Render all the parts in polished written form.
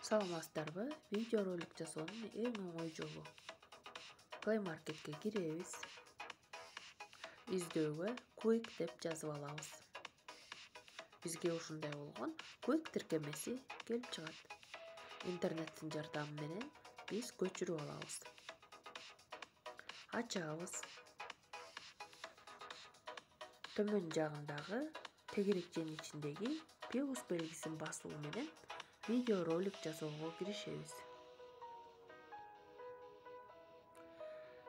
Саламатсыздарбы? Видео ролик жасоонун эң оңой жолу. Play Marketке киребиз. Издөөгө Quick деп жазып алабыз. Бизге ушундай болгон Quick тиркемеси келип чыгат. Интернеттин жардамы менен биз көчүрүп алабыз. Ачабыз. Төмөн жагындагы тегерекченин ичиндеги плюс белгисин басуу менен видео ролик жасоого киришебиз.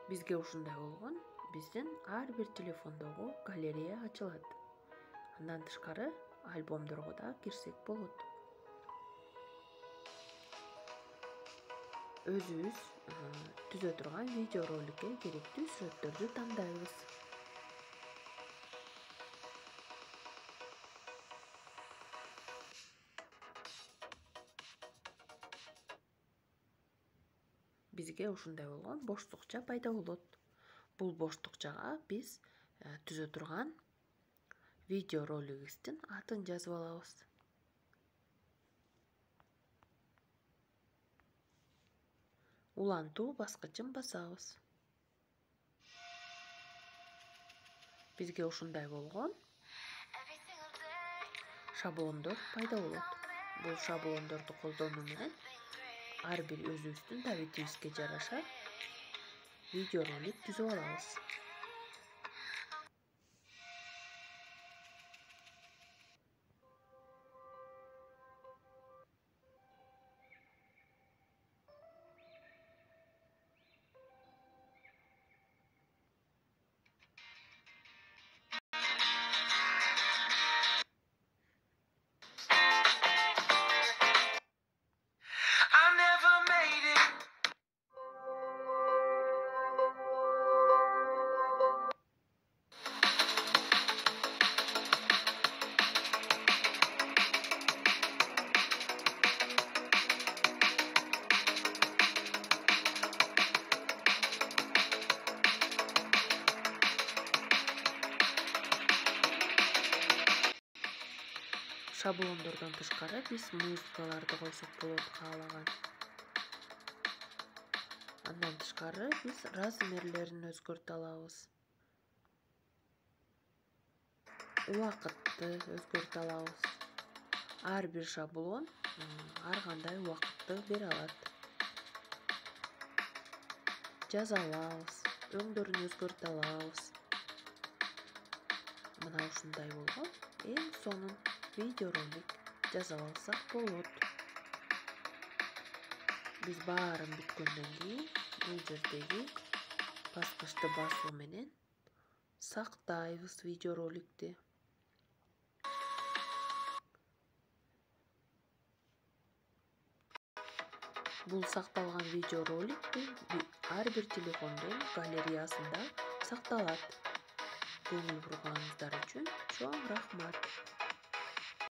Бизге ушундай болгон биздин ар бир телефондогу галерея ачылат. Андан тышкары альбомдорго да кирсек болот. Өзүбүз түзө турган видео роликке керектүү сүрөттөрдү тандайбыз. Бизге ушундай болгон боштукча пайда болот. Бул боштукчага биз түзө турган видео ролигибиздин атын жазып алабыз. Улантуу баскычын басабыз. Бизге ушундай болгон шаблондор пайда болот. Бул шаблондорду колдонуу менен ар бир өзүбүздүн табитибизге жараша видео ролик түзүп алабыз. Шаблондордон тышкары биз музыкаларды койсок болот каалаган. Андан тышкары биз размерлерин өзгөртө алабыз. Убакытты өзгөртө алабыз. Ар бир шаблон ар кандай убакытты бере алат. Жаза алабыз, өңдөрүн өзгөртө алабыз. Мына ушундай болгон эң сонун видео ролик жасап алсак болот. Биз баарын бүткөндөн кийин бул жердеги баскычты басуу менен сактайбыз видео роликти. Бул сакталган видео ролик ар бир телефондун галереясында сакталат. Көңүл бурганыңыздар үчүн чоң рахмат.